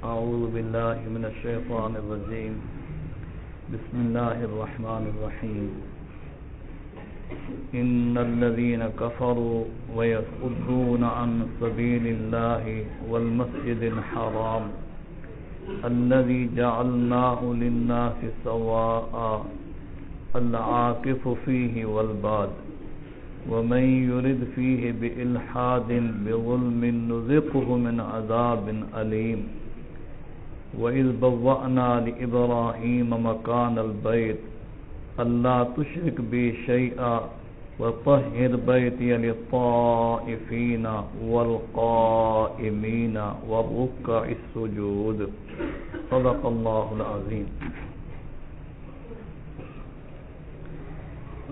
أعوذ بالله من الشيطان الرجيم. بسم الله الرحمن الرحيم. إن الذين كفروا ويصدون عن سبيل الله والمسجد الحرام الذي جعلناه للناس سواء العاكف فيه والباد ومن يرد فيه بإلحاد بظلم نذقه من عذاب أليم. وإذ بوأنا لإبراهيم مكان البيت ألا تشرك بي شيئا وطهر بيتي للطائفين والقائمين والركع السجود. صدق الله العظيم.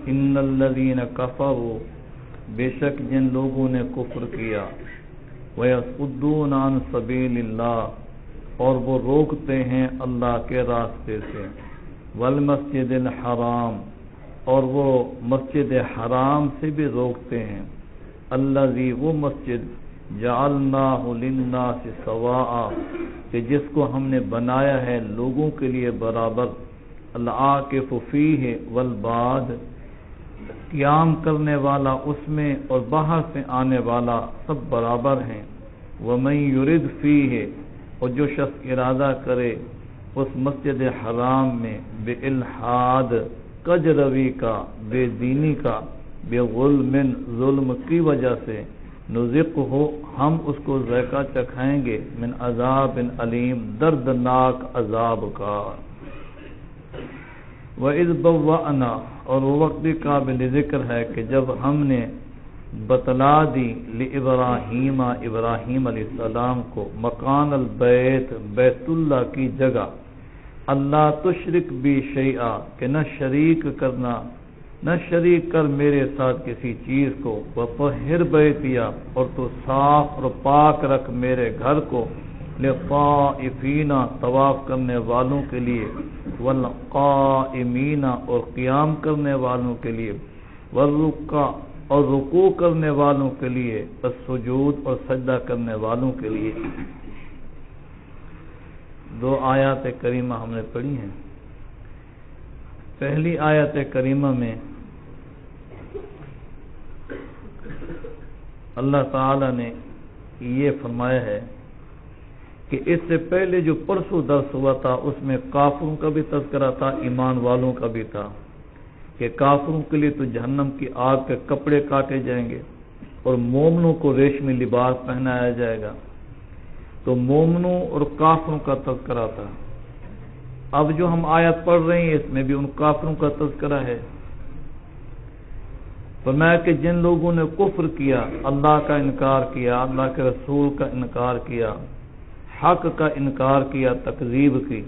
ان الذین کفروا، بے شک جن لوگوں نے کفر کیا، ویصدون عن سبیل اللہ، اور وہ روکتے ہیں اللہ کے راستے سے، والمسجد الحرام، اور وہ مسجد حرام سے بھی روکتے ہیں، الذی، وہ مسجد، جعلناہ للناس سواء، کہ جس کو ہم نے بنایا ہے لوگوں کے لیے برابر، العاکف فیہ والباد، قیام کرنے والا اس میں اور باہر سے آنے والا سب برابر ہیں، ومن یرد فیہ، اور جو شخص ارادہ کرے اس مسجد حرام میں بالحاد، کج روی کا، بے دینی کا، بظلم، ظلم کی وجہ سے، نذقہ، ہم اس کو ذائقہ چکھائیں گے، من عذاب علیم، دردناک عذاب کا۔ وَإِذْ بَوَّأْنَا، اور وہ وقت بھی قابل ذکر ہے کہ جب ہم نے بتلا دی لإبراہیم، ابراہیم علیہ السلام کو، مکان البیت، بیت اللہ کی جگہ، اللہ تشرک بی شیئا، کہ نہ شریک کرنا، نہ شریک کر میرے ساتھ کسی چیز کو، وطہر بیتیا، اور تو صاف اور پاک رکھ میرے گھر کو، للطائفین، طواف کرنے والوں کے لیے، والقائمین، اور قیام کرنے والوں کے لیے، والرکع، اور رکوع کرنے والوں کے لیے، السجود، اور سجدہ کرنے والوں کے لیے۔ دو آیات کریمہ ہم نے پڑھی ہیں۔ پہلی آیت کریمہ میں اللہ تعالی نے یہ فرمایا ہے کہ اس سے پہلے جو پرسوں درس ہوا تھا اس میں کافروں کا بھی تذکرہ تھا، ایمان والوں کا بھی تھا، کہ کافروں کے لیے تو جہنم کی آگ کے کپڑے کاٹے جائیں گے اور مومنوں کو ریشمی لباس پہنایا جائے گا، تو مومنوں اور کافروں کا تذکرہ تھا۔ اب جو ہم آیت پڑھ رہے ہیں اس میں بھی ان کافروں کا تذکرہ ہے۔ فرمایا کہ جن لوگوں نے کفر کیا، اللہ کا انکار کیا، اللہ کے رسول کا انکار کیا، حق کا انکار کیا، تکذیب کی،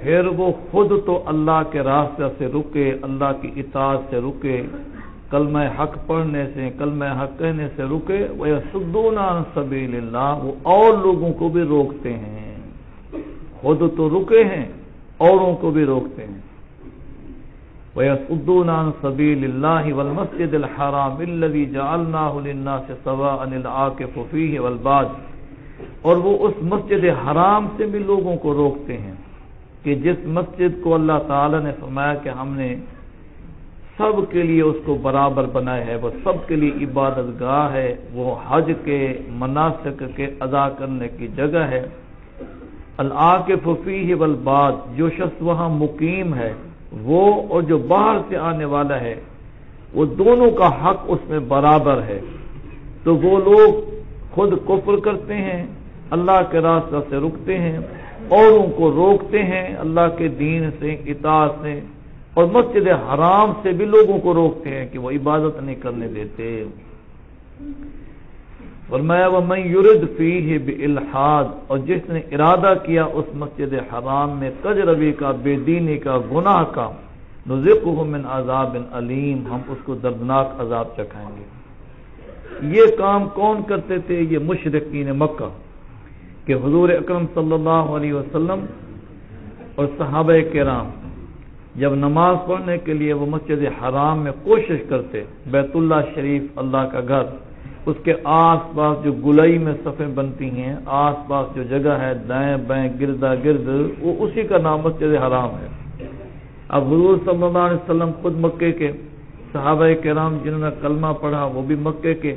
پھر وہ خود تو اللہ کے راستے سے رکے، اللہ کی اطاعت سے رکے، کلمہ حق پڑھنے سے، کلمہ حق کہنے سے رکے، وَيَصُدُّونَ عَن سَبِيلِ اللَّهِ، وہ اور لوگوں کو بھی روکتے ہیں، خود تو رکے ہیں، اوروں کو بھی روکتے ہیں۔ وَيَصُدُّونَ عَن سَبِيلِ اللَّهِ وَالْمَسْجِدِ الْحَرَامِ الَّذِي جَعَلْنَاهُ لِلنَّاسِ سَوَاءً الْعَاكِفُ فِيهِ وَالْبَادِ، اور وہ اس مسجد حرام سے بھی لوگوں کو روکتے ہیں کہ جس مسجد کو اللہ تعالی نے فرمایا کہ ہم نے سب کے لیے اس کو برابر بنایا ہے، وہ سب کے لیے عبادت گاہ ہے، وہ حج کے مناسک کے ادا کرنے کی جگہ ہے۔ العاکف فیہ والباد، جو شخص وہاں مقیم ہے وہ اور جو باہر سے آنے والا ہے، وہ دونوں کا حق اس میں برابر ہے۔ تو وہ لوگ خود کفر کرتے ہیں، اللہ کے راستہ سے رکتے ہیں، اوروں کو روکتے ہیں اللہ کے دین سے، اطاعت سے، اور مسجد حرام سے بھی لوگوں کو روکتے ہیں کہ وہ عبادت نہیں کرنے دیتے۔ فرمایا وَمَن يُرِدْ فِيهِ بِإِلْحَادٍ، اور جس نے ارادہ کیا اس مسجد حرام میں کج روی کا، بے دینی کا، گناہ کا، نُذِقْهُ مِنْ عَذَابٍ أَلِيمٍ، ہم اس کو دردناک عذاب چکھائیں گے۔ یہ کام کون کرتے تھے؟ یہ مشرکین مکہ، کہ حضور اکرم صلی اللہ علیہ وسلم اور صحابہ کرام جب نماز پڑھنے کے لیے وہ مسجد حرام میں کوشش کرتے، بیت اللہ شریف اللہ کا گھر، اس کے آس پاس جو گلئی میں صفیں بنتی ہیں، آس پاس جو جگہ ہے دائیں بائیں گردا گرد، وہ اسی کا نام مسجد حرام ہے۔ اب حضور صلی اللہ علیہ وسلم خود مکے کے، صحابہ کرام جنہوں نے کلمہ پڑھا وہ بھی مکے کے۔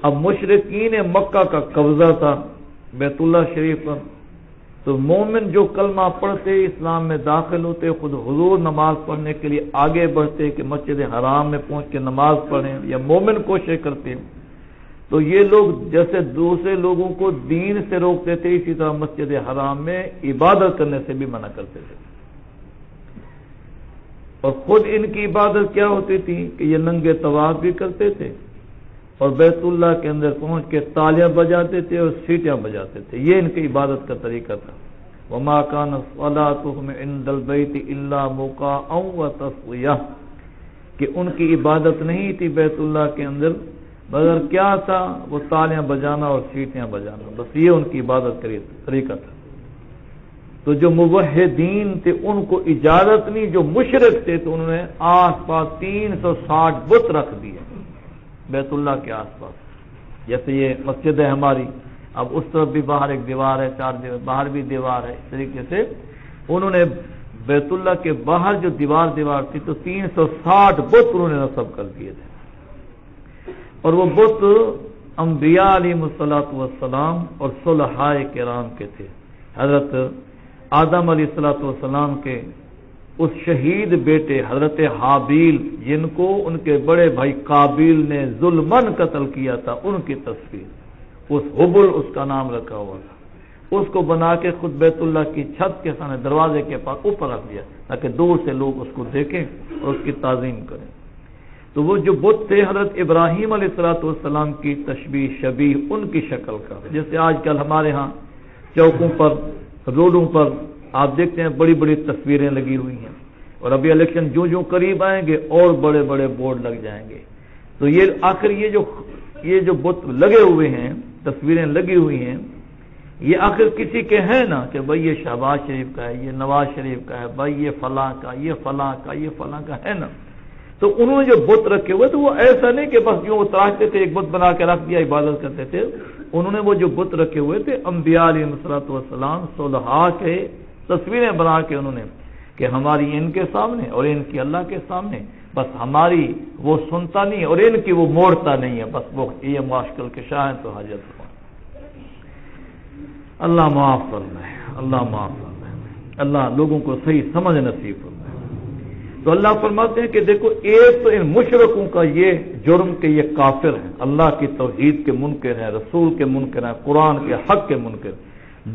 اب مشرکین مکہ کا قبضہ تھا بیت اللہ شریف پر، تو مومن جو کلمہ پڑھتے اسلام میں داخل ہوتے، خود حضور نماز پڑھنے کے لیے آگے بڑھتے کہ مسجد حرام میں پہنچ کے نماز پڑھیں، یا مومن کوشش کرتے، تو یہ لوگ جیسے دوسرے لوگوں کو دین سے روکتے تھے، اسی طرح مسجد حرام میں عبادت کرنے سے بھی منع کرتے تھے۔ اور خود ان کی عبادت کیا ہوتی تھی کہ یہ ننگے طواف بھی کرتے تھے اور بیت اللہ کے اندر پہنچ کے تالیاں بجاتے تھے اور سیٹیاں بجاتے تھے، یہ ان کی عبادت کا طریقہ تھا۔ وما كان صلاتهم عند البيت الا مكاء وتصديه، کہ ان کی عبادت نہیں تھی بیت اللہ کے اندر مگر کیا تھا، وہ تالیاں بجانا اور سیٹیاں بجانا، بس یہ ان کی عبادت کا طریقہ تھا۔ تو جو موحدین تھے ان کو اجازت نہیں، جو مشرک تھے تو انہوں نے آس پاس 360 بت رکھ دیے بیت اللہ کے آس پاس، جیسے یہ مسجد ہے ہماری، اب اس طرف بھی باہر ایک دیوار ہے، 4 دیوار، باہر بھی دیوار ہے، اس طریقے سے انہوں نے بیت اللہ کے باہر جو دیوار تھی تو 360 بت انہوں نے نصب کر دیے تھے، اور وہ بت انبیاء علیہ الصلوۃ والسلام اور صلحاء کرام کے تھے۔ حضرت آدم علیہ الصلوۃ والسلام کے اس شہید بیٹے حضرت حابیل، جن کو ان کے بڑے بھائی قابیل نے ظلمن قتل کیا تھا، ان کی تصویر، اس حبل اس کا نام رکھا ہوا تھا، اس کو بنا کے خود بیت اللہ کی چھت کے سامنے دروازے کے پاس اوپر رکھ دیا تاکہ دور سے لوگ اس کو دیکھیں اور اس کی تعظیم کریں۔ تو وہ جو بت تھے حضرت ابراہیم علیہ الصلوۃ والسلام کی تشبیہ شبیہ ان کی شکل کا، جیسے آج کل ہمارے ہاں چوکوں پر، روڈوں پر آپ دیکھتے ہیں بڑی بڑی تصویریں لگی ہوئی ہیں، اور ابھی الیکشن جو قریب آئیں گے اور بڑے بڑے بورڈ لگ جائیں گے۔ تو یہ آخر یہ جو بت لگے ہوئے ہیں، تصویریں لگی ہوئی ہیں، یہ آخر کسی کے ہیں نا کہ بھائی یہ شہباز شریف کا ہے، یہ نواز شریف کا ہے، بھائی یہ فلاں کا، یہ فلاں کا، یہ فلاں کا ہے نا۔ تو انہوں نے جو بت رکھے ہوئے تو وہ ایسا نہیں کہ بس یوں تراشتے تھے، ایک بت بنا کے رکھ دیا عبادت کرتے تھے، انہوں نے وہ جو بت رکھے ہوئے تھے انبیاء علیہ الصلوۃ والسلام صلحاء کے تصویریں بنا کے انہوں نے کہ ہماری ان کے سامنے اور ان کی اللہ کے سامنے، بس ہماری وہ سنتا نہیں اور ان کی وہ موڑتا نہیں ہے، بس وہ یہ مشکل کے شاہ تو حاجت ہوا۔ اللہ معاف فرمائے، اللہ معاف فرمائے، اللہ لوگوں کو صحیح سمجھ نصیب فرمائے۔ تو اللہ فرماتے ہیں کہ دیکھو، ایک تو ان مشرکوں کا یہ جرم کہ یہ کافر ہیں، اللہ کی توحید کے منکر ہیں، رسول کے منکر ہیں، قرآن کے حق کے منکر۔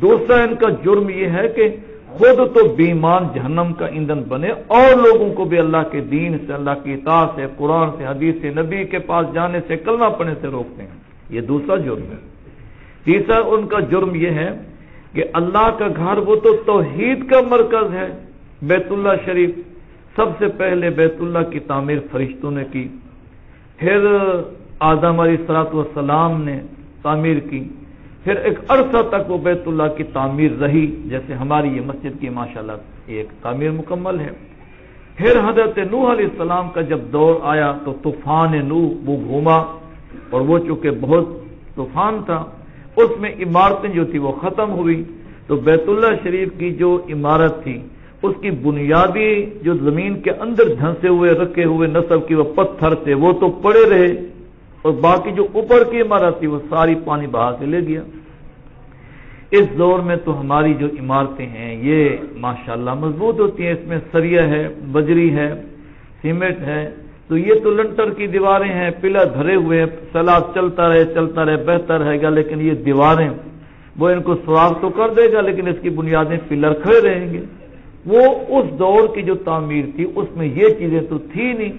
دوسرا ان کا جرم یہ ہے کہ خود تو بیمان جہنم کا ایندھن بنے اور لوگوں کو بھی اللہ کے دین سے، اللہ کی اطاعت سے، قرآن سے، حدیث سے، نبی کے پاس جانے سے، کلمہ پڑھنے سے روکتے ہیں، یہ دوسرا جرم ہے۔ تیسرا ان کا جرم یہ ہے کہ اللہ کا گھر وہ تو توحید کا مرکز ہے بیت اللہ شریف، سب سے پہلے بیت اللہ کی تعمیر فرشتوں نے کی، پھر آدم علیہ السلام نے تعمیر کی، پھر ایک عرصہ تک وہ بیت اللہ کی تعمیر رہی، جیسے ہماری یہ مسجد کی ماشاءاللہ ایک تعمیر مکمل ہے۔ پھر حضرت نوح علیہ السلام کا جب دور آیا تو طوفان نوح وہ گھوما، اور وہ چونکہ بہت طوفان تھا، اس میں عمارتیں جو تھی وہ ختم ہوئی، تو بیت اللہ شریف کی جو عمارت تھی اس کی بنیادی جو زمین کے اندر دھنسے ہوئے رکھے ہوئے نصب کی وہ پتھر تھے وہ تو پڑے رہے، اور باقی جو اوپر کی عمارت تھی وہ ساری پانی بہا کے لے گیا۔ اس دور میں تو ہماری جو عمارتیں ہیں یہ ماشاءاللہ مضبوط ہوتی ہیں، اس میں سریہ ہے، بجری ہے، سیمنٹ ہے، تو یہ تو لنٹر کی دیواریں ہیں، پلر دھرے ہوئے ہیں، سیلاب چلتا رہے بہتر رہے گا، لیکن یہ دیواریں وہ ان کو سوراخ تو کر دے گا لیکن اس کی بنیادیں پلر کھڑے رہیں گے۔ وہ اس دور کی جو تعمیر تھی اس میں یہ چیزیں تو تھی نہیں،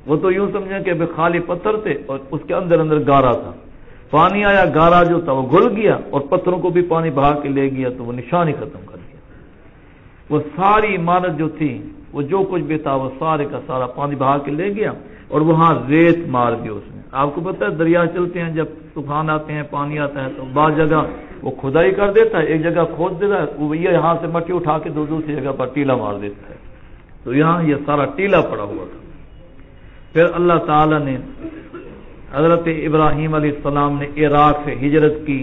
وہ تو یوں سمجھیں کہ خالی پتھر تھے اور اس کے اندر گارا تھا، پانی آیا، گارا جو تھا وہ گھل گیا اور پتھروں کو بھی پانی بہا کے لے گیا تو وہ نشان ہی ختم کر دیا۔ وہ ساری عمارت جو تھی وہ جو کچھ بھی تھا وہ سارے کا سارا پانی بہا کے لے گیا، اور وہاں ریت مار دی اس نے۔ آپ کو پتہ ہے دریا چلتے ہیں، جب طوفان آتے ہیں پانی آتا ہے تو بعض جگہ وہ کھدائی کر دیتا ہے، ایک جگہ کھود دیتا ہے، وہ یہاں سے مٹی اٹھا کے دوسری جگہ پر ٹیلا مار دیتا ہے، تو یہاں یہ سارا ٹیلا پڑا ہوا تھا۔ پھر اللہ تعالی نے حضرت ابراہیم علیہ السلام نے عراق سے ہجرت کی،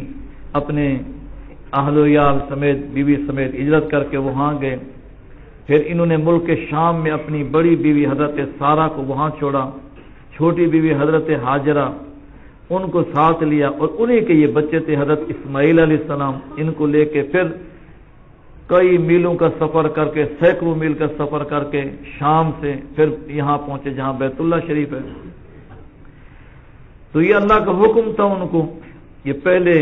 اپنے اہل و عیال سمیت بیوی سمیت ہجرت کر کے وہاں گئے. پھر انہوں نے ملک شام میں اپنی بڑی بیوی حضرت سارہ کو وہاں چھوڑا، چھوٹی بیوی حضرت ہاجرہ ان کو ساتھ لیا، اور انہی کے یہ بچے تھے حضرت اسماعیل علیہ السلام. ان کو لے کے پھر کئی میلوں کا سفر کر کے، سینکڑوں میل کا سفر کر کے شام سے پھر یہاں پہنچے جہاں بیت اللہ شریف ہے. تو یہ اللہ کا حکم تھا ان کو. یہ پہلے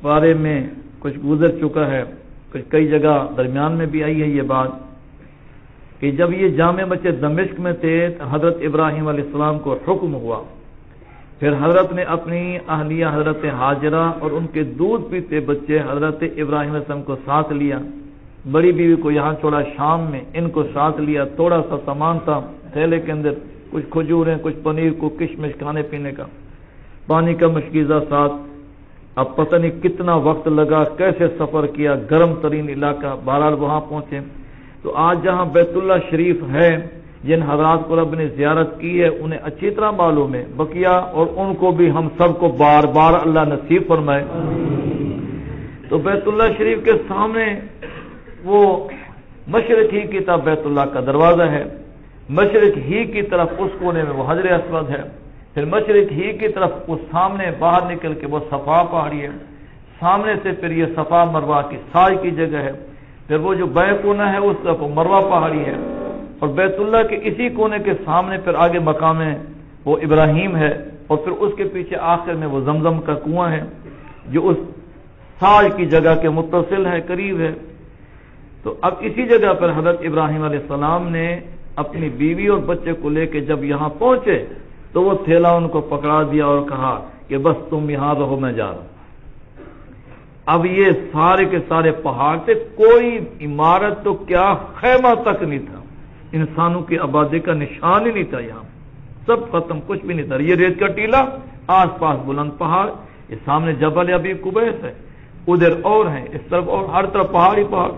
بارے میں کچھ گزر چکا ہے، کچھ کئی جگہ درمیان میں بھی آئی ہے یہ بات کہ جب یہ جامع مسجد دمشق میں تھے تو حضرت ابراہیم علیہ السلام کو حکم ہوا. پھر حضرت نے اپنی اہلیہ حضرت ہاجرہ اور ان کے دودھ پیتے بچے حضرت ابراہیم علیہ السلام کو ساتھ لیا. بڑی بیوی کو یہاں چھوڑا شام میں، ان کو ساتھ لیا. تھوڑا سا سامان تھا تھیلے کے اندر، کچھ کھجوریں، کچھ پنیر، کو کشمش کھانے پینے کا، پانی کا مشکیزہ ساتھ. اب پتہ نہیں کتنا وقت لگا، کیسے سفر کیا، گرم ترین علاقہ. بہرحال وہاں پہنچے تو آج جہاں بیت اللہ شریف ہے، جن حضرات کو رب نے زیارت کی ہے انہیں اچھی طرح معلوم ہے، بقیہ اور ان کو بھی ہم سب کو بار بار اللہ نصیب فرمائے. تو بیت اللہ شریف کے سامنے وہ مشرق ہی کی طرف بیت اللہ کا دروازہ ہے، مشرق ہی کی طرف اس کونے میں وہ حجر اسود ہے، پھر مشرق ہی کی طرف وہ سامنے باہر نکل کے وہ صفا پہاڑی ہے، سامنے سے پھر یہ صفا مروہ کی سائے کی جگہ ہے، پھر وہ جو بائیں کونا ہے اس طرف وہ مروہ پہاڑی ہے، اور بیت اللہ کے اسی کونے کے سامنے پھر آگے مقام وہ ابراہیم ہے، اور پھر اس کے پیچھے آخر میں وہ زمزم کا کنواں ہے جو اس سائے کی جگہ کے متصل ہے، قریب ہے. تو اب اسی جگہ پر حضرت ابراہیم علیہ السلام نے اپنی بیوی اور بچے کو لے کے جب یہاں پہنچے تو وہ تھیلا ان کو پکڑا دیا اور کہا کہ بس تم یہاں رہو، میں جا رہا ہوں. اب یہ سارے کے سارے پہاڑ تھے، کوئی عمارت تو کیا خیمہ تک نہیں تھا، انسانوں کی آبادی کا نشان ہی نہیں تھا، یہاں سب ختم، کچھ بھی نہیں تھا. یہ ریت کا ٹیلا، آس پاس بلند پہاڑ، یہ سامنے جبل ابی قبیس ہے، ادھر اور ہیں، اس طرف اور، ہر طرف پہاڑ ہی پہاڑ.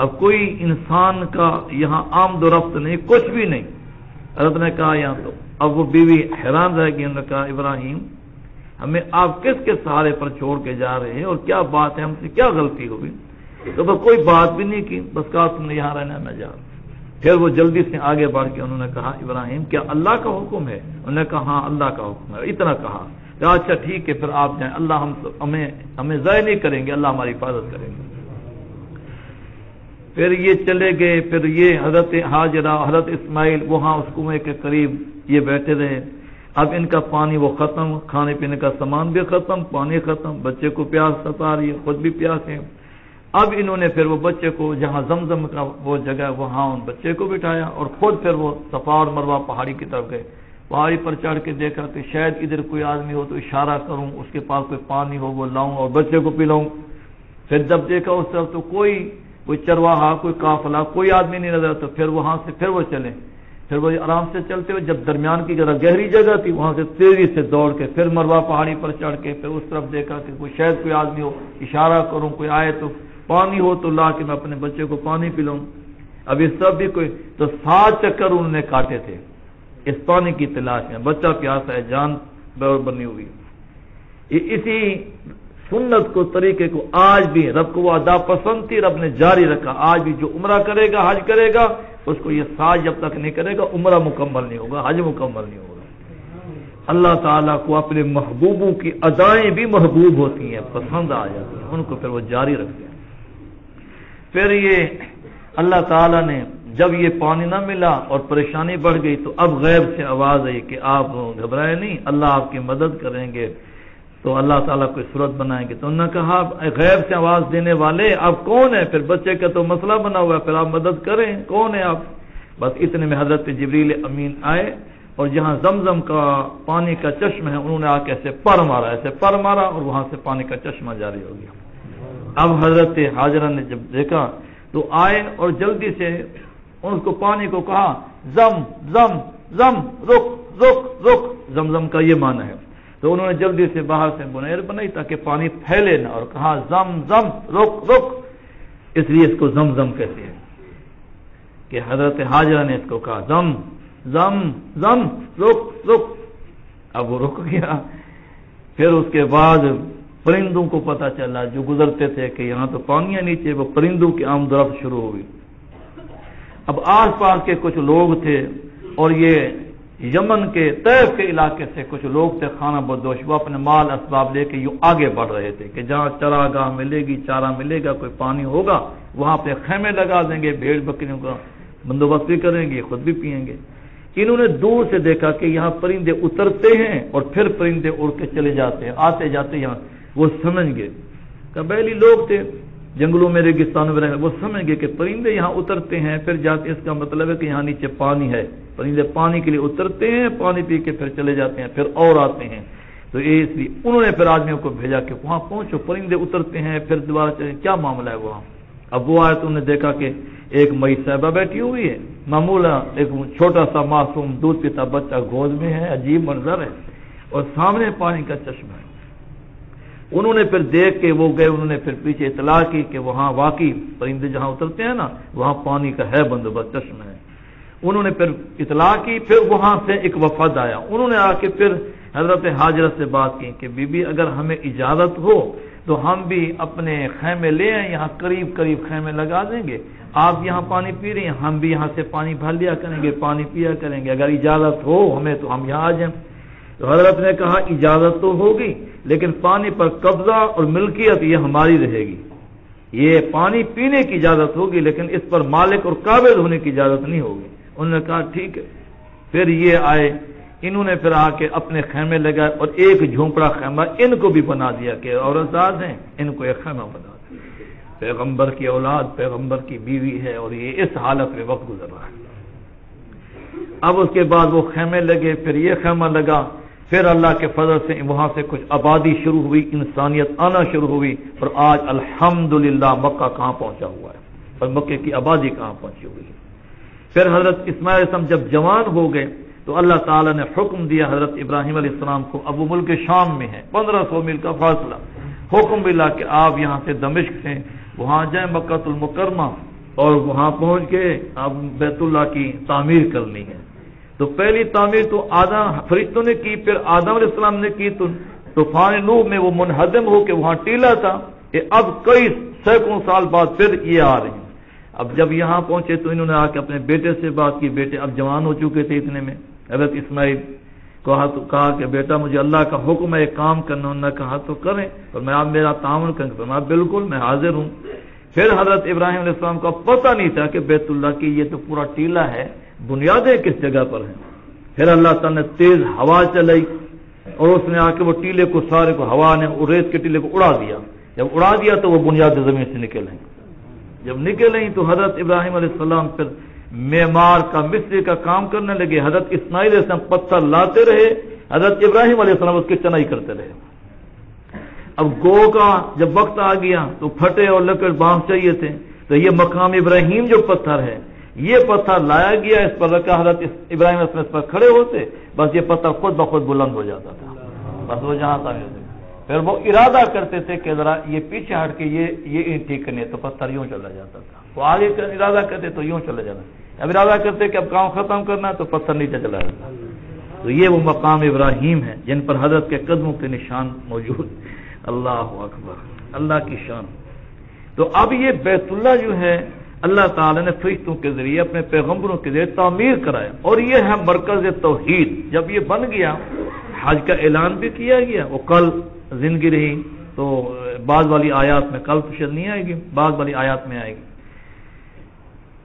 اب کوئی انسان کا یہاں آمد و رفت نہیں، کچھ بھی نہیں. حضرت نے کہا یہاں تو اب وہ بیوی حیران رہ گئی. انہوں نے کہا ابراہیم ہمیں آپ کس کے سہارے پر چھوڑ کے جا رہے ہیں اور کیا بات ہے، ہم سے کیا غلطی ہوئی؟ تو بس کوئی بات بھی نہیں کی، بس کہا تم نے یہاں رہنا ہے، میں جا رہا ہوں. پھر وہ جلدی سے آگے بڑھ کے انہوں نے کہا ابراہیم کیا اللہ کا حکم ہے؟ انہوں نے کہا ہاں اللہ کا حکم ہے. اتنا کہا کہ اچھا ٹھیک ہے پھر آپ جائیں، اللہ ہمیں ضائع نہیں کریں گے، اللہ ہماری حفاظت کریں گے. پھر یہ چلے گئے. پھر یہ حضرت ہاجرہ حضرت اسماعیل وہاں اس کنویں کے قریب یہ بیٹھے رہے. اب ان کا پانی وہ ختم، کھانے پینے کا سامان بھی ختم، پانی ختم، بچے کو پیاس ستا رہی ہے، خود بھی پیاس ہے. اب انہوں نے پھر وہ بچے کو جہاں زمزم کا وہ جگہ وہاں ان بچے کو بٹھایا اور خود پھر وہ صفا اور مروہ پہاڑی کی طرف گئے. پہاڑی پر چڑھ کے دیکھا کہ شاید ادھر کوئی آدمی ہو تو اشارہ کروں، اس کے پاس کوئی پانی ہو وہ لاؤں اور بچے کو پلاؤں. پھر جب دیکھا اس طرف تو کوئی چرواہا، کوئی قافلہ، کوئی آدمی نہیں نظر. تو پھر وہاں سے پھر وہ چلے، پھر وہ آرام سے چلتے ہوئے جب درمیان کی گہری جگہ تھی وہاں سے تیزی سے دوڑ کے پھر مروہ پہاڑی پر چڑھ کے پھر اس طرف دیکھا کہ شاید کوئی آدمی ہو، اشارہ کروں، کوئی آئے تو پانی ہو تو لا کے میں اپنے بچے کو پانی پلاؤں. اب یہ سب بھی کوئی تو 7 چکر انہوں نے کاٹے تھے اس پانی کی تلاش میں. بچہ پیاسا ہے، جان بنی ہوئی. اسی سنت کو، طریقے کو آج بھی رب کو وہ ادا پسند تھی، رب نے جاری رکھا. آج بھی جو عمرہ کرے گا، حج کرے گا، اس کو یہ سال جب تک نہیں کرے گا عمرہ مکمل نہیں ہوگا، حج مکمل نہیں ہوگا. اللہ تعالیٰ کو اپنے محبوبوں کی ادائیں بھی محبوب ہوتی ہیں، پسند آ جاتی ہیں، ان کو پھر وہ جاری رکھتے ہیں. پھر یہ اللہ تعالیٰ نے جب یہ پانی نہ ملا اور پریشانی بڑھ گئی تو اب غیب سے آواز آئی کہ آپ گھبرائے نہیں، اللہ آپ کی مدد کریں گے. تو اللہ تعالیٰ کوئی صورت بنائیں گے. تو انہوں نے کہا غیب سے آواز دینے والے آپ کون ہیں؟ پھر بچے کا تو مسئلہ بنا ہوا ہے، پھر آپ مدد کریں، کون ہیں آپ؟ بس اتنے میں حضرت جبریل امین آئے اور جہاں زمزم کا پانی کا چشمہ ہے انہوں نے آ کے ایسے پر مارا اور وہاں سے پانی کا چشمہ جاری ہو گیا. اب حضرت ہاجرہ نے جب دیکھا تو آئے اور جلدی سے ان کو پانی کو کہا زم زم زم، رک رک رک. زمزم کا یہ معنی ہے. تو انہوں نے جلدی سے باہر سے بنیر بنائی تاکہ پانی پھیلے نہ اور کہا زم زم، رک رک. اس لیے اس کو زمزم کہتے ہیں کہ حضرت ہاجرہ نے اس کو کہا زم زم زم، رک رک. اب وہ رک گیا. پھر اس کے بعد پرندوں کو پتہ چلا جو گزرتے تھے کہ یہاں تو پانی ہے نیچے، وہ پرندوں کی آمد و رفت شروع ہوئی. اب آس پاس کے کچھ لوگ تھے اور یہ یمن کے طیف کے علاقے سے کچھ لوگ تھے خانہ بدوش، وہ اپنے مال اسباب لے کے یوں آگے بڑھ رہے تھے کہ جہاں چراگاہ ملے گی، چارہ ملے گا، کوئی پانی ہوگا، وہاں پہ خیمے لگا دیں گے، بھیڑ بکریوں کا بندوبست بھی کریں گے، خود بھی پئیں گے. انہوں نے دور سے دیکھا کہ یہاں پرندے اترتے ہیں اور پھر پرندے اڑ کے چلے جاتے ہیں، آتے جاتے یہاں. وہ سمجھ گئے، قبائلی لوگ تھے جنگلوں میں ریگستانوں میں رہے، وہ سمجھ گئے کہ پرندے یہاں اترتے ہیں پھر جاتے، اس کا مطلب ہے کہ یہاں نیچے پانی ہے. پرندے پانی کے لیے اترتے ہیں، پانی پی کے پھر چلے جاتے ہیں، پھر اور آتے ہیں. تو اس لیے انہوں نے پھر آدمیوں کو بھیجا کہ وہاں پہنچو، پرندے اترتے ہیں پھر دوبارہ چلے، کیا معاملہ ہے وہاں. اب وہ آئے تو انہوں نے دیکھا کہ ایک مئی صاحبہ بیٹھی ہوئی ہے، معمولا ایک چھوٹا سا معصوم دودھ پیتا بچہ گود میں ہے، عجیب منظر ہے، اور سامنے پانی کا چشمہ ہے. انہوں نے پھر دیکھ کے وہ گئے، انہوں نے پھر پیچھے اطلاع کی کہ وہاں واقعی پرندے جہاں اترتے ہیں نا وہاں پانی کا ہے بندوبست، چشمہ ہے. انہوں نے پھر اطلاع کی، پھر وہاں سے ایک وفد آیا، انہوں نے آ کے پھر حضرت حاجرہ سے بات کی کہ بی بی اگر ہمیں اجازت ہو تو ہم بھی اپنے خیمے لے آئیں، یہاں قریب قریب خیمے لگا دیں گے، آپ یہاں پانی پی رہی ہیں، ہم بھی یہاں سے پانی بھر لیا کریں گے، پانی پیا کریں گے، اگر اجازت ہو ہمیں تو ہم یہاں آ جائیں. تو حضرت نے کہا اجازت تو ہوگی لیکن پانی پر قبضہ اور ملکیت یہ ہماری رہے گی، یہ پانی پینے کی اجازت ہوگی لیکن اس پر مالک اور قابل ہونے کی اجازت نہیں ہوگی. انہوں نے کہا ٹھیک ہے. پھر یہ آئے، انہوں نے پھر آ کے اپنے خیمے لگائے اور ایک جھونپڑا خیمہ ان کو بھی بنا دیا کہ عورتزاد ہیں، ان کو ایک خیمہ بنا دیا. پیغمبر کی اولاد، پیغمبر کی بیوی ہے اور یہ اس حالت میں وقت گزر رہا ہے. اب اس کے بعد وہ خیمے لگے، پھر یہ خیمہ لگا، پھر اللہ کے فضل سے وہاں سے کچھ آبادی شروع ہوئی، انسانیت آنا شروع ہوئی، اور آج الحمدللہ مکہ کہاں پہنچا ہوا ہے اور مکے کی آبادی کہاں پہنچی ہوئی ہے. پھر حضرت اسماعیل علیہ السلام جب جوان ہو گئے تو اللہ تعالیٰ نے حکم دیا حضرت ابراہیم علیہ السلام کو، اب وہ ملک شام میں ہے، 1500 میل کا فاصلہ، حکم ملا کہ آپ یہاں سے دمشق سے وہاں جائیں مکہ المکرمہ اور وہاں پہنچ کے اب بیت اللہ کی تعمیر کرنی ہے. تو پہلی تعمیر تو آدم فرشتوں نے کی، پھر آدم علیہ السلام نے کی، تو طوفان نوح میں وہ منہدم ہو کے وہاں ٹیلا تھا، کہ اب کئی سینکڑوں سال بعد پھر یہ آ رہے ہیں. اب جب یہاں پہنچے تو انہوں نے آ کے اپنے بیٹے سے بات کی، بیٹے اب جوان ہو چکے تھے اتنے میں. حضرت اسماعیل کہا کہ بیٹا مجھے اللہ کا حکم ہے ایک کام کرنا. انہوں نے کہا تو کریں، اور میں آپ میرا تعاون کریں گے. میں بالکل میں حاضر ہوں. پھر حضرت ابراہیم علیہ السلام کو پتہ نہیں تھا کہ بیت اللہ کی یہ تو پورا ٹیلا ہے، بنیادیں کس جگہ پر ہیں. پھر اللہ تعالیٰ نے تیز ہوا چلائی اور اس نے آ کے وہ ٹیلے کو سارے کو ہوا نے ریت کے ٹیلے کو اڑا دیا. جب اڑا دیا تو وہ بنیادیں زمین سے نکلیں. جب نکلیں تو حضرت ابراہیم علیہ السلام پھر معمار کا مستری کا کام کرنے لگے. حضرت اسماعیل علیہ السلام پتھر لاتے رہے، حضرت ابراہیم علیہ السلام اس کی چنائی کرتے رہے. اب گو کا جب وقت آ گیا تو پھٹے اور لکڑ بانس چاہیے تھے، تو یہ مقام ابراہیم جو پتھر ہے یہ پتھر لایا گیا، اس پر رکھا، حضرت ابراہیم علیہ السلام اس پر کھڑے ہوتے، بس یہ پتھر خود بخود بلند ہو جاتا تھا. بس وہ جہاں تھا. پھر وہ ارادہ کرتے تھے کہ ذرا یہ پیچھے ہٹ کے یہ ٹھیک کرنے، تو پتھر یوں چلا جاتا تھا. وہ آگے ارادہ کرتے تو یوں چلا جاتا. اب ارادہ کرتے کہ اب کام ختم کرنا ہے تو پتھر نیچے چلا جاتا. تو یہ وہ مقام ابراہیم ہے جن پر حضرت کے قدموں کے نشان موجود. اللہ اکبر، اللہ کی شان. تو اب یہ بیت اللہ جو ہے اللہ تعالی نے فرشتوں کے ذریعے اپنے پیغمبروں کے ذریعے تعمیر کرایا، اور یہ ہے مرکز توحید. جب یہ بن گیا حج کا اعلان بھی کیا گیا. وہ کل زندگی رہی تو بعض والی آیات میں، کل تو شاید نہیں آئے گی، بعض والی آیات میں آئے گی.